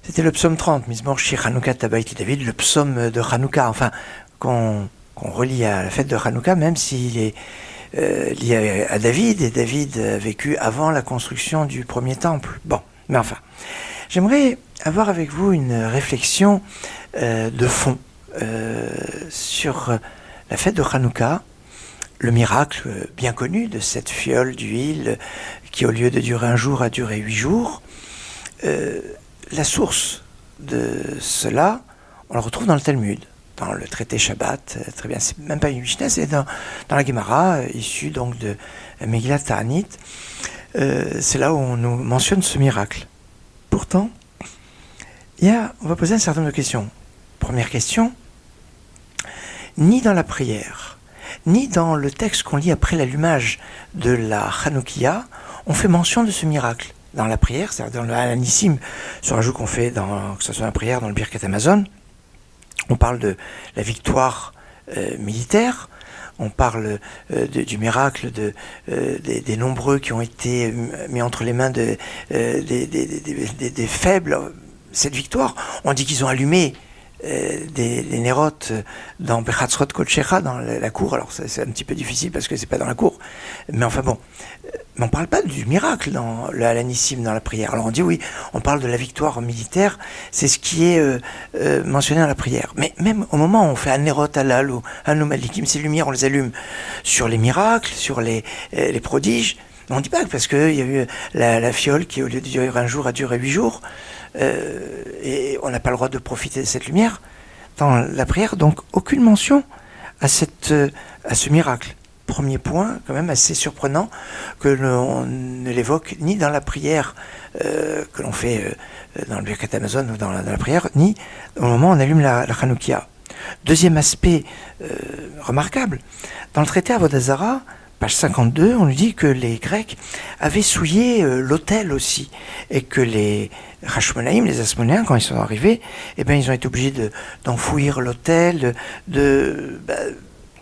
C'était le psaume 30, Mizmor Shir Hanouka Tabayit David, le psaume de Hanouka, enfin, qu'on relie à la fête de Hanouka, même s'il est lié à David, et David a vécu avant la construction du premier temple. Bon, mais enfin, j'aimerais avoir avec vous une réflexion de fond sur la fête de Hanouka, le miracle bien connu de cette fiole d'huile qui, au lieu de durer un jour, a duré 8 jours. La source de cela, on la retrouve dans le Talmud, dans le traité Shabbat, très bien, c'est même pas une Mishnah, c'est dans la Gemara, issue donc de Megillat Ta'anit. C'est là où on nous mentionne ce miracle. Pourtant, on va poser un certain nombre de questions. Première question, ni dans la prière, ni dans le texte qu'on lit après l'allumage de la Hanoukia, on fait mention de ce miracle. Dans la prière, c'est-à-dire dans le Alanissim, sur un jour qu'on fait, que ce soit la prière dans le Birkat Hamazon, on parle de la victoire militaire, on parle du miracle des nombreux qui ont été mis entre les mains des faibles. Cette victoire, on dit qu'ils ont allumé des nérotes dans Bechatzrot Kolchecha, dans la cour. Alors c'est un petit peu difficile parce que c'est pas dans la cour, mais enfin bon. Mais on parle pas du miracle dans le Alanissim, dans la prière. Alors on dit oui, on parle de la victoire militaire, c'est ce qui est mentionné dans la prière. Mais même au moment où on fait un Nerot Halal ou un Malikim, ces lumières, on les allume sur les miracles, sur les prodiges. On ne dit pas parce qu'il y a eu la fiole qui, au lieu de durer un jour, a duré 8 jours. Et on n'a pas le droit de profiter de cette lumière dans la prière, donc aucune mention à ce miracle. Premier point, quand même assez surprenant, que l'on ne l'évoque ni dans la prière que l'on fait dans le Birkat Hamazon ou dans la prière, ni au moment où on allume la Hanoukia. Deuxième aspect remarquable, dans le traité Avodah Zara, page 52, on nous dit que les Grecs avaient souillé l'autel aussi, et que les Hashmonaïm, les Asmonéens, quand ils sont arrivés, ils ont été obligés d'enfouir l'autel,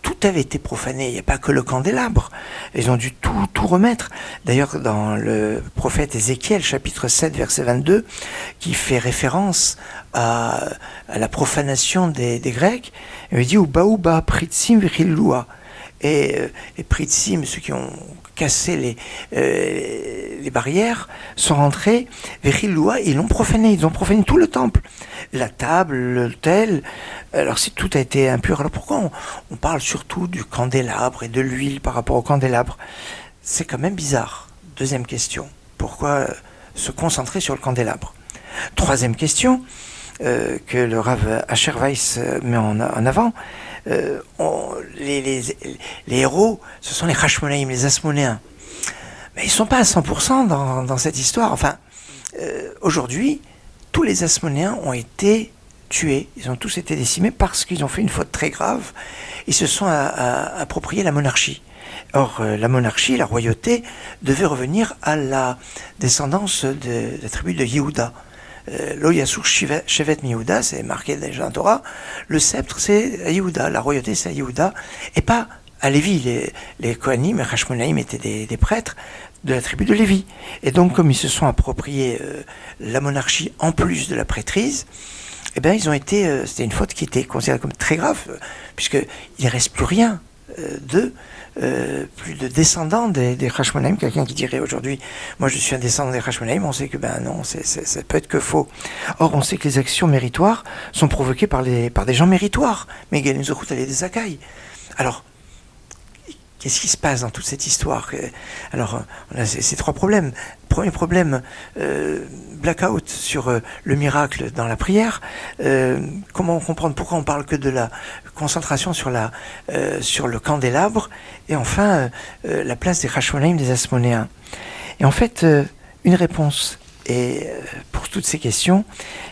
tout avait été profané, il n'y a pas que le candélabre. Ils ont dû tout remettre. D'ailleurs, dans le prophète Ézéchiel, chapitre 7, verset 22, qui fait référence à la profanation des Grecs, il dit « Ubaouba pritsim vichilloua » et pritsim, ceux qui ont cassé les barrières, sont rentrés vers Iloua, ils ont profané tout le temple, la table, l'autel. Alors si tout a été impur, alors pourquoi on parle surtout du candélabre et de l'huile par rapport au candélabre? C'est quand même bizarre. Deuxième question, pourquoi se concentrer sur le candélabre? Troisième question, que le Rav Asher Weiss met en avant, les héros, ce sont les Hashmonaïm, les Asmonéens. Mais ils ne sont pas à 100% dans cette histoire. Enfin, aujourd'hui, tous les Asmonéens ont été tués. Ils ont tous été décimés parce qu'ils ont fait une faute très grave. Ils se sont appropriés la monarchie. Or, la monarchie, la royauté, devait revenir à la descendance de la tribu de Yehuda. Lo Yasur Shevet Yehuda, c'est marqué déjà dans la Torah. Le sceptre, c'est à Yehuda. La royauté, c'est à Yehuda. Et pas à Lévi. Les Kohanim et Hashmonaïm étaient des prêtres de la tribu de Lévi. Et donc, comme ils se sont appropriés la monarchie en plus de la prêtrise, eh bien, c'était une faute qui était considérée comme très grave, puisqu'il ne reste plus rien d'eux, plus de descendants des Hashmonaïm. Quelqu'un qui dirait aujourd'hui, moi je suis un descendant des Hashmonaïm, on sait que non, ça peut être que faux. Or, on sait que les actions méritoires sont provoquées par des gens méritoires. Mais Genuzorut, elle est des Akai. Alors, qu'est-ce qui se passe dans toute cette histoire? Alors, on a ces trois problèmes. Premier problème, blackout sur le miracle dans la prière. Comment comprendre pourquoi on parle que de la concentration sur le candélabre? Et enfin, la place des Hashmonaïm, des Asmonéens. Et en fait, une réponse pour toutes ces questions,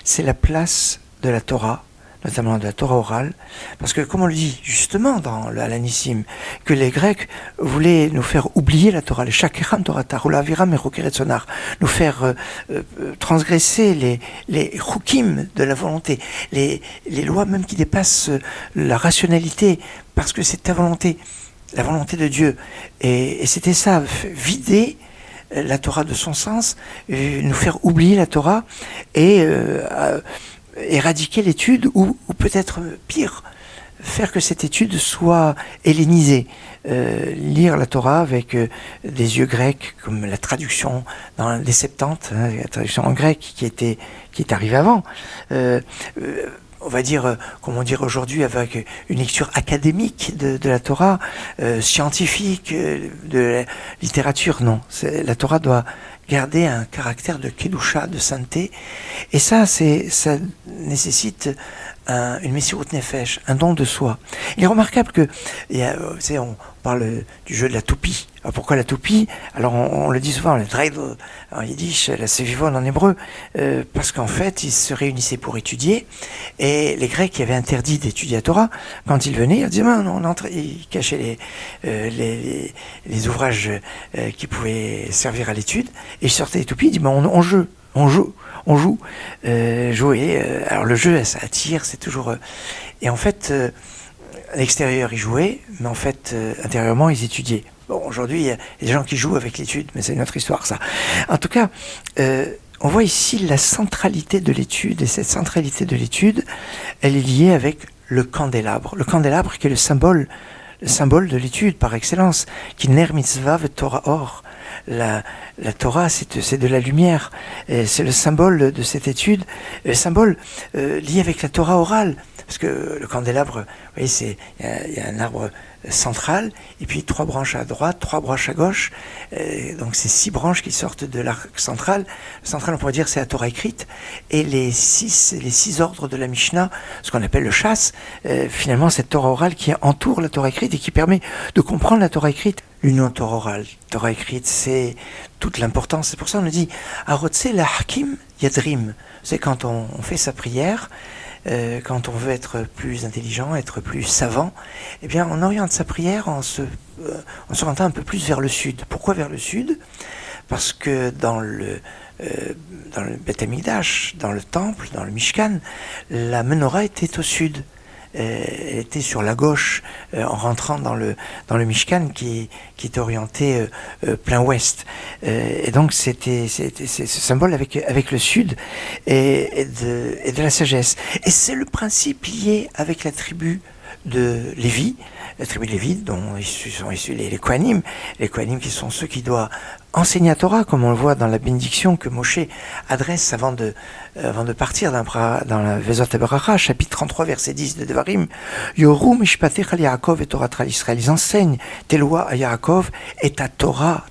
c'est la place de la Torah, notamment de la Torah orale, parce que, comme on le dit justement dans l'Anissim, que les Grecs voulaient nous faire oublier la Torah, les Shakecham Torah Tarula Viram et Sonar, nous faire transgresser les Chukim de la volonté, les lois même qui dépassent la rationalité, parce que c'est ta volonté, la volonté de Dieu. Et c'était ça, vider la Torah de son sens, nous faire oublier la Torah et éradiquer l'étude ou peut-être pire, faire que cette étude soit hellénisée, lire la Torah avec des yeux grecs, comme la traduction dans les Septante, la traduction en grec qui est arrivée avant. On va dire, comme on dirait aujourd'hui, avec une lecture académique de la Torah, scientifique, de la littérature, non. La Torah doit garder un caractère de kedusha, de sainteté, et ça nécessite une messirut nefesh, un don de soi. Il est remarquable que, on parle du jeu de la toupie. Alors pourquoi la toupie? Alors on le dit souvent, le dreidel en yiddish, la sevivon en hébreu, parce qu'en fait ils se réunissaient pour étudier, et les Grecs qui avaient interdit d'étudier la Torah, quand ils venaient, ils disaient ils cachaient les ouvrages qui pouvaient servir à l'étude, et ils sortaient les toupies, ils disaient on joue. Jouer. Alors le jeu, ça attire, c'est toujours. Et en fait, à l'extérieur, ils jouaient, mais en fait, intérieurement, ils étudiaient. Bon, aujourd'hui, il y a des gens qui jouent avec l'étude, mais c'est une autre histoire, ça. En tout cas, on voit ici la centralité de l'étude, et cette centralité de l'étude, elle est liée avec le candélabre. Le candélabre qui est le symbole de l'étude par excellence, qui ner mitzvah ve Torah or. La Torah, c'est de la lumière, et c'est le symbole de cette étude, le symbole lié avec la Torah orale, parce que le candélabre, vous voyez, il y a un arbre central, et puis 3 branches à droite, 3 branches à gauche, donc c'est 6 branches qui sortent de l'arc central. Le central, on pourrait dire, c'est la Torah écrite, et les 6 ordres de la Mishnah, ce qu'on appelle le chasse, finalement cette Torah orale qui entoure la Torah écrite et qui permet de comprendre la Torah écrite. L'union Torah orale, Torah écrite, c'est toute l'importance. C'est pour ça qu'on nous dit Arotse la Hakim Yadrim. C'est quand on fait sa prière, quand on veut être plus intelligent, être plus savant, eh bien on oriente sa prière en s'orientant un peu plus vers le sud. Pourquoi vers le sud? Parce que dans le Beth Amikdash, dans le temple, dans le Mishkan, la menorah était au sud. Elle était sur la gauche en rentrant dans le Mishkan qui est orienté plein ouest. Et donc c'était ce symbole avec le sud et de la sagesse. Et c'est le principe lié avec la tribu de Lévi, la tribu de Lévi dont sont issus les Kohanim qui sont ceux qui doivent enseigner la Torah, comme on le voit dans la bénédiction que Moshe adresse avant de partir dans la Vezot Beracha, chapitre 33, verset 10 de Devarim. Yoru mishpatecha li Yaakov et Torah à Israël. Ils enseignent tes lois à Yaakov et ta Torah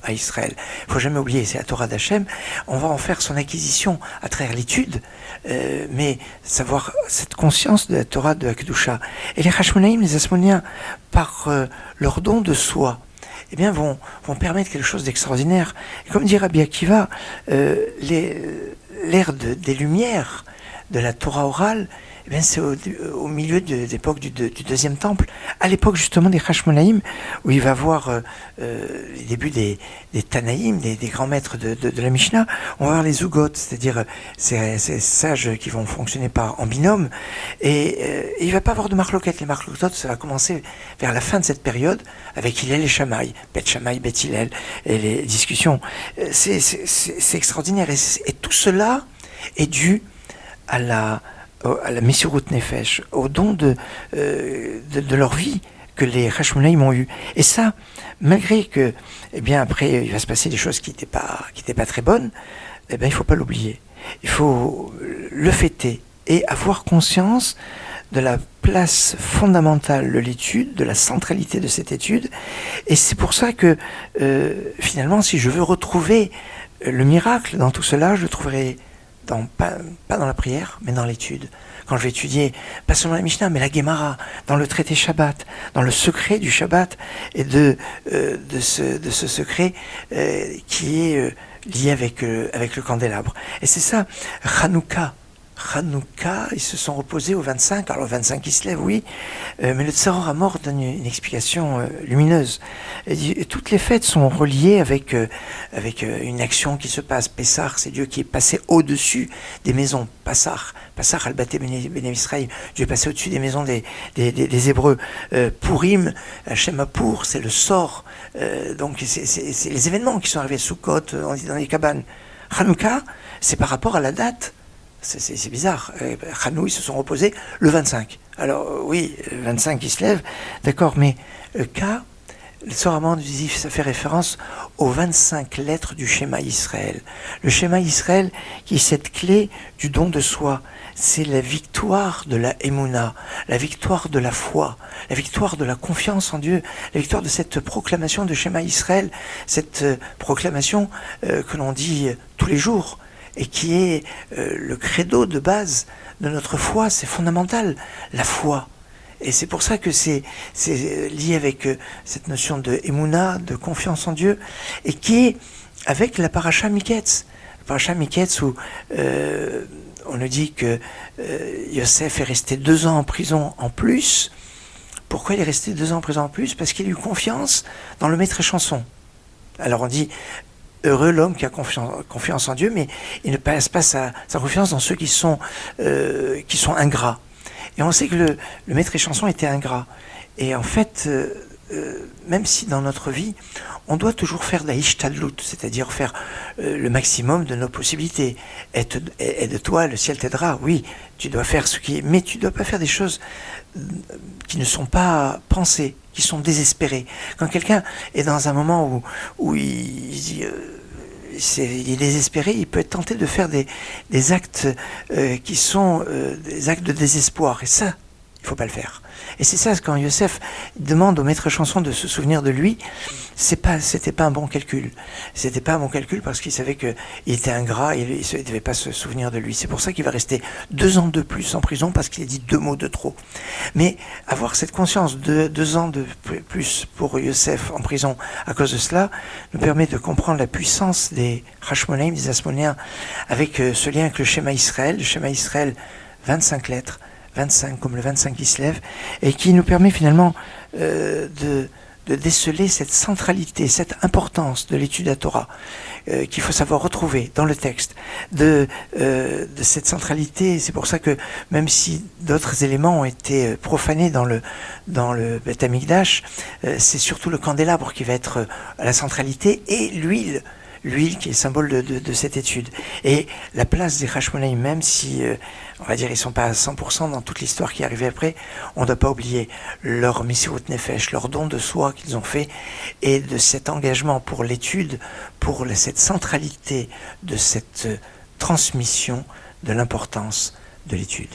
à Israël. Il ne faut jamais oublier, c'est la Torah d'Hachem. On va en faire son acquisition à travers l'étude, mais savoir cette conscience de la Torah de la Kedusha. Et les Hashmonaïm, les Asmonéens, par leur don de soi, eh bien, vont permettre quelque chose d'extraordinaire. Et comme dit Rabbi Akiva, l'ère des Lumières, de la Torah orale, eh bien, c'est au milieu de l'époque du deuxième temple, à l'époque justement des Hashmonaïm, où il va voir les débuts des Tanaïm, des grands maîtres de la Mishnah. On va voir les Zugot, c'est-à-dire ces sages qui vont fonctionner en binôme, et il ne va pas avoir de marloquettes. Les marloquettes, ça va commencer vers la fin de cette période, avec Hillel et Shammai, Beth Shammai, Beth Hillel, et les discussions. C'est extraordinaire, et tout cela est dû à la Messirut Nefesh, au don de leur vie que les Hashmonaïm ont eu. Et ça, malgré que, eh bien, après, il va se passer des choses qui n'étaient pas très bonnes, eh bien, il ne faut pas l'oublier. Il faut le fêter et avoir conscience de la place fondamentale de l'étude, de la centralité de cette étude. Et c'est pour ça que, finalement, si je veux retrouver le miracle dans tout cela, je le trouverai pas dans la prière, mais dans l'étude. Quand je vais étudier, pas seulement la Mishnah, mais la Gemara, dans le traité Shabbat, dans le secret du Shabbat, et de ce secret qui est lié avec le candélabre. Et c'est ça, Hanouka, ils se sont reposés au 25, alors le 25 qui se lève, oui, mais le Tzaror Amor donne une explication lumineuse. Et toutes les fêtes sont reliées avec une action qui se passe. Pessah, c'est Dieu qui est passé au-dessus des maisons. Passah al-Baté Bene Israël, Dieu est passé au-dessus des maisons des Hébreux. Purim, Hashem Hapour, c'est le sort. Donc c'est les événements qui sont arrivés, Sukkot, dans les cabanes. Hanouka, c'est par rapport à la date. C'est bizarre. Hanou, ils se sont reposés le 25. Alors oui, le 25 ils se lèvent, d'accord, mais le Tzaror Amor dit, ça fait référence aux 25 lettres du Shema Israël. Le Shema Israël, qui est cette clé du don de soi, c'est la victoire de la Emouna, la victoire de la foi, la victoire de la confiance en Dieu, la victoire de cette proclamation de Shema Israël, cette proclamation que l'on dit tous les jours, et qui est le credo de base de notre foi. C'est fondamental, la foi. Et c'est pour ça que c'est lié avec cette notion de Emouna, de confiance en Dieu, et qui est avec la paracha Miketz. La paracha Miketz où on nous dit que Yosef est resté 2 ans en prison en plus. Pourquoi il est resté 2 ans en prison en plus? Parce qu'il a eu confiance dans le maître chanson. Alors on dit... Heureux l'homme qui a confiance en Dieu, mais il ne passe pas sa confiance dans ceux qui sont ingrats. Et on sait que le maître chanson était ingrat. Et en fait, même si dans notre vie, on doit toujours faire de la ishtadlut, c'est-à-dire faire le maximum de nos possibilités. Aide-toi, le ciel t'aidera. Oui, tu dois faire mais tu ne dois pas faire des choses qui ne sont pas pensées, qui sont désespérées. Quand quelqu'un est dans un moment où il est désespéré, il peut être tenté de faire des actes qui sont des actes de désespoir. Et ça, il ne faut pas le faire. Et c'est ça, quand Yosef demande au maître chanson de se souvenir de lui, c'était pas un bon calcul. C'était pas un bon calcul parce qu'il savait qu'il était ingrat et il ne devait pas se souvenir de lui. C'est pour ça qu'il va rester 2 ans de plus en prison parce qu'il a dit 2 mots de trop. Mais avoir cette conscience de 2 ans de plus pour Yosef en prison à cause de cela nous permet de comprendre la puissance des Hashmonaïm, des Asmonéens, avec ce lien avec le Shema Israël. Le Shema Israël, 25 lettres. 25 comme le 25 qui se lève, et qui nous permet finalement de déceler cette centralité, cette importance de l'étude à Torah, qu'il faut savoir retrouver dans le texte, de cette centralité. C'est pour ça que même si d'autres éléments ont été profanés dans le Beth Amikdash, c'est surtout le candélabre qui va être à la centralité, et l'huile qui est le symbole de cette étude. Et la place des Hashmonaïm, même si, on va dire, ils ne sont pas à 100% dans toute l'histoire qui est arrivée après, on ne doit pas oublier leur Messirut Nefesh, leur don de soi qu'ils ont fait, et de cet engagement pour l'étude, pour cette centralité de cette transmission de l'importance de l'étude.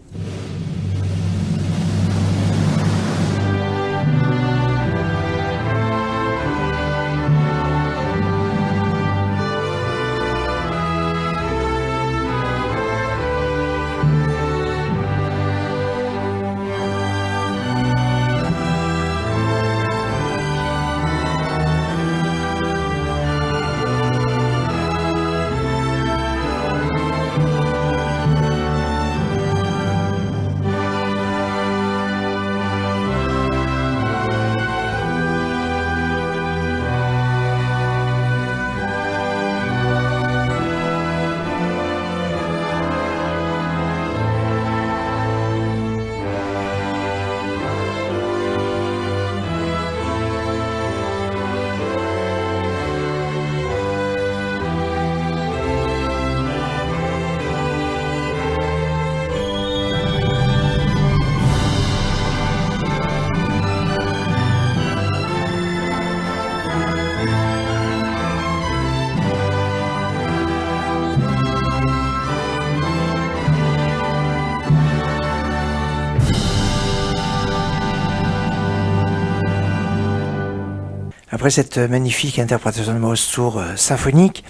après cette magnifique interprétation de Maoz Tzur symphonique,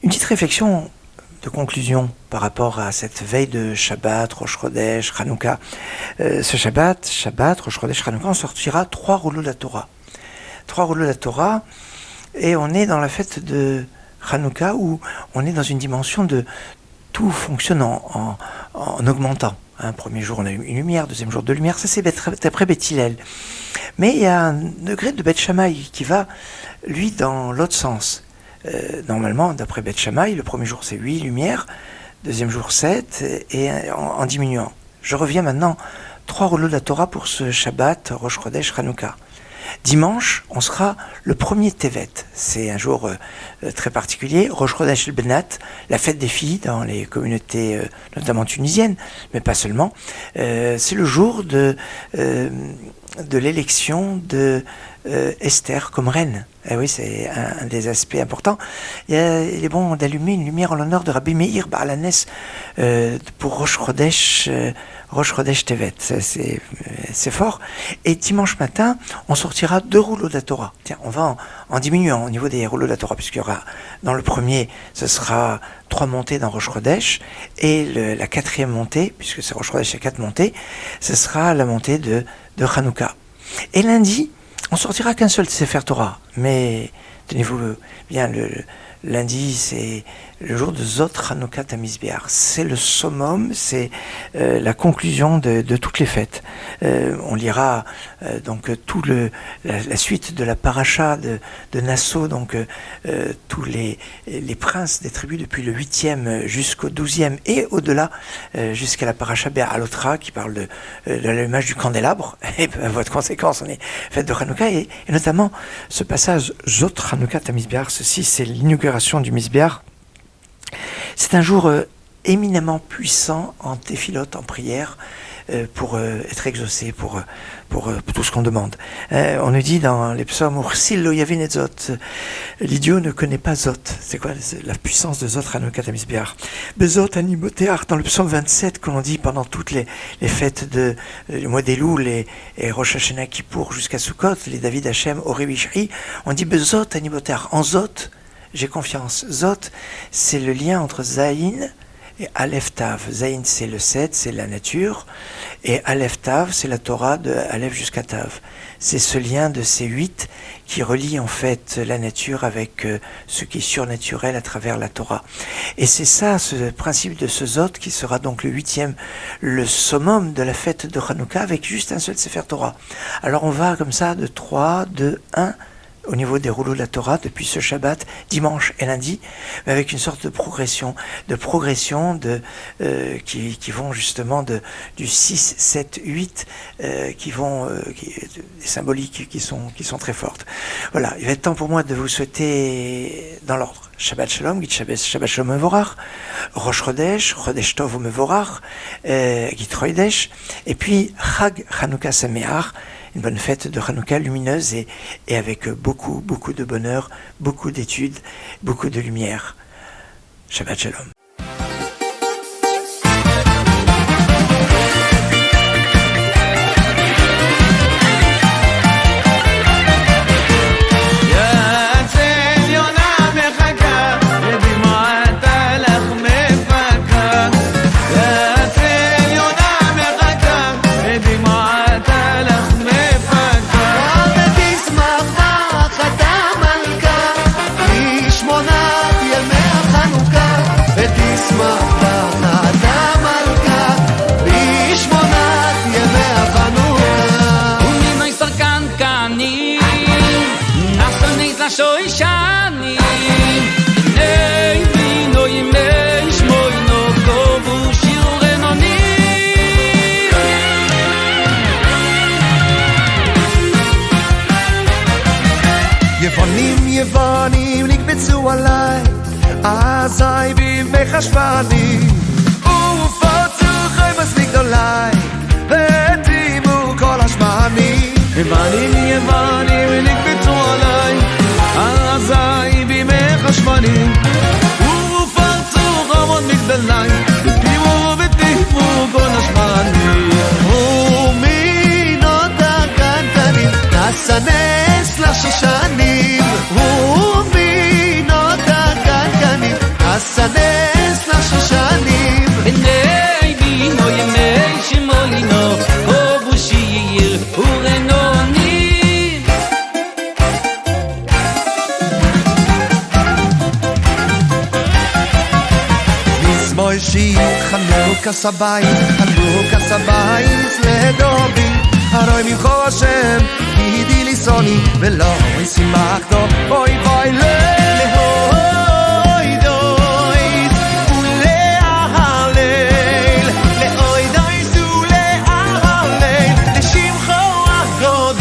une petite réflexion de conclusion par rapport à cette veille de Shabbat, Rosh Chodesh, Hanouka. Ce Shabbat, Rosh Chodesh, Hanouka, on sortira 3 rouleaux de la Torah. 3 rouleaux de la Torah, et on est dans la fête de Hanouka où on est dans une dimension de tout fonctionne en augmentant. Premier jour, on a eu une lumière, deuxième jour, 2 lumières. Ça, c'est après Beth Hillel. Mais il y a un degré de Beth Shammai qui va, lui, dans l'autre sens. Normalement, d'après Beth Shammai, le premier jour, c'est 8 lumières, deuxième jour, 7, et en diminuant. Je reviens maintenant, 3 rouleaux de la Torah pour ce Shabbat, Rosh Chodesh, Hanouka. Dimanche, on sera le premier Tevet. C'est un jour très particulier. Rosh Chodesh el-Benat, la fête des filles dans les communautés, notamment tunisiennes, mais pas seulement. C'est le jour de l'élection de Esther comme reine. Eh oui, c'est un des aspects importants. Il est bon d'allumer une lumière en l'honneur de Rabbi Meir Baal Hanes pour Rosh Chodesh Tevet. C'est fort. Et dimanche matin, on sortira 2 rouleaux de la Torah. Tiens, on va en diminuant au niveau des rouleaux de la Torah, puisqu'il y aura, dans le premier, ce sera 3 montées dans Rosh Chodesh, et la 4e montée, puisque c'est Rosh Chodesh, il y a 4 montées, ce sera la montée de Hanouka. Et lundi, on sortira qu'un seul Sefer Torah, mais tenez-vous bien, le lundi, c'est le jour de Zot Hanouka Tamizbeach. C'est le summum, c'est la conclusion de toutes les fêtes. On lira donc la suite de la paracha de Nassau, donc tous les princes des tribus depuis le 8e jusqu'au 12e et au-delà, jusqu'à la paracha Bé'alotra qui parle de l'allumage du candélabre. Et à votre conséquence, on est fête de Hanouka, et notamment ce passage Zot Hanouka Tamizbeach, ceci c'est l'inauguration du Mizbeach. C'est un jour éminemment puissant en téphilote, en prière, pour être exaucé, pour tout ce qu'on demande. On nous dit dans les psaumes, Ursil lo yavin et Zot, l'idiot ne connaît pas Zot. C'est quoi la puissance de Zot Hanouka Tamizbeach? Bezot animoteach, dans le psaume 27, que l'on dit pendant toutes les fêtes du mois d'Elul et Rosh Hashanah Kippour jusqu'à Sukkot, les David Hashem, Ori Vishri, on dit Bezot animoteach, en Zot, j'ai confiance. Zot, c'est le lien entre Zayin et Aleph Tav. Zayin, c'est le 7, c'est la nature. Et Aleph Tav, c'est la Torah de Aleph jusqu'à Tav. C'est ce lien de ces 8 qui relie en fait la nature avec ce qui est surnaturel à travers la Torah. Et c'est ça, ce principe de ce Zot, qui sera donc le 8e, le summum de la fête de Hanouka, avec juste un seul Sefer Torah. Alors on va comme ça de 3, 2, 1... au niveau des rouleaux de la Torah, depuis ce Shabbat, dimanche et lundi, mais avec une sorte de progression qui vont justement du 6, 7, 8, des symboliques qui sont très fortes. Voilà, il va être temps pour moi de vous souhaiter dans l'ordre Shabbat Shalom, Git Shabbat Shalom Mevorach, Rosh Chodesh, Chodesh Tov Mevorach, Git Chodesh, et puis Chag Hanouka Sameach, une bonne fête de Hanouka lumineuse et avec beaucoup de bonheur, beaucoup d'études, beaucoup de lumière. Shabbat Shalom. יוונים נקבצו עליי, אזי בימי חשבני, ופוצו חמס מגדולי, והתאימו כל השמנים. יוונים נקבצו עליי, אזי בימי חשבני, ופוצו חמות מגדולי, והתאימו כל השמנים. ומינות הקנטנים, נס הנס לשושנים, השיר חנוכה סבייס לדובי הרוי ממך השם כי די לי סוני ולא ישימח דו אוי בוי לאוי דויס ולהלל לאוי דויס ולהלל לשמחו הגדול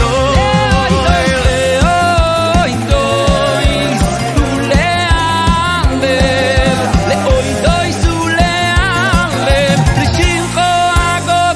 לאוי דויס ולהלל לאוי דויס ולהלל לשמחו הגדול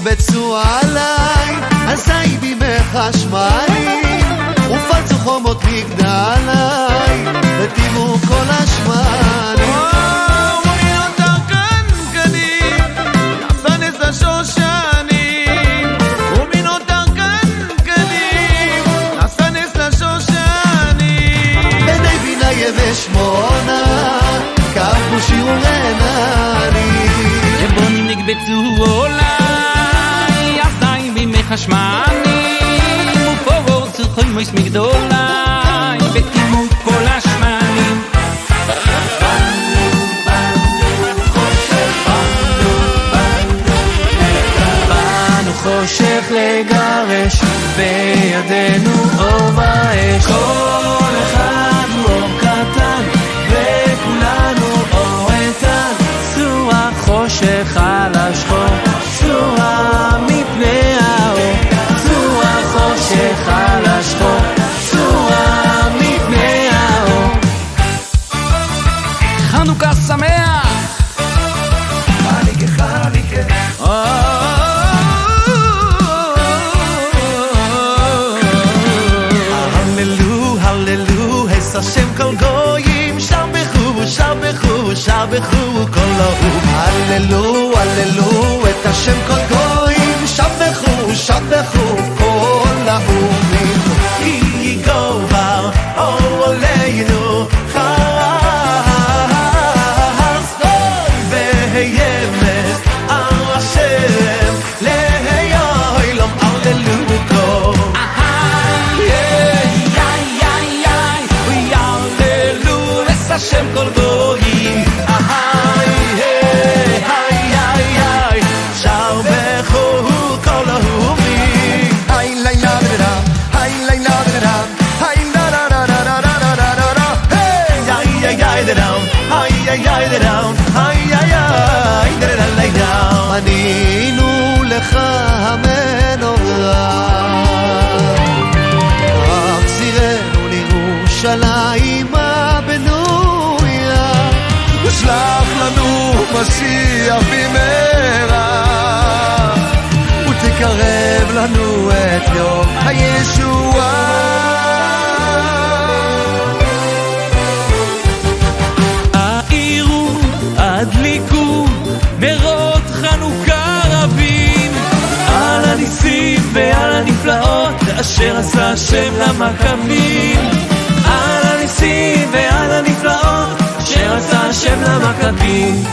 בצו עליי, עזי בי מחשמלים, ופלצו חומות מגדלי, ותימו כל השמנים. ומיות הקנקנים, נפנס לשושנים, ומיות הקנקנים, נפנס לשושנים. בני בינה יבש מונה, כפו שיעור עינני. בונים נקבצו עליי חשמנים ופורות צורכוי מויס מגדולי ותימות כל השמנים באנו חושך לגרש בידינו אור ואש כל אחד הוא אור קטן וכולנו אור איתן צורה חושך על השחור צורה מפני על השחור צורה מפני האור חנוכה שמח חניקה הללו הללו הס השם כל גויים שבחו כל האום הללו הללו את השם כל גויים שבחו כל האומים כי גובר עולנו חסדוי וימס השם להיום הללו כל ויעללו את השם כל גויים ענינו לך המנורה החזירנו לירושלים הבנויה ושלח לנו משיח במהרה ותקרב לנו את יום הישועה הדליקו נרות חנוכה רבים על הניסים ועל הנפלאות אשר עשה השם למכבים על הניסים ועל הנפלאות אשר עשה השם למכבים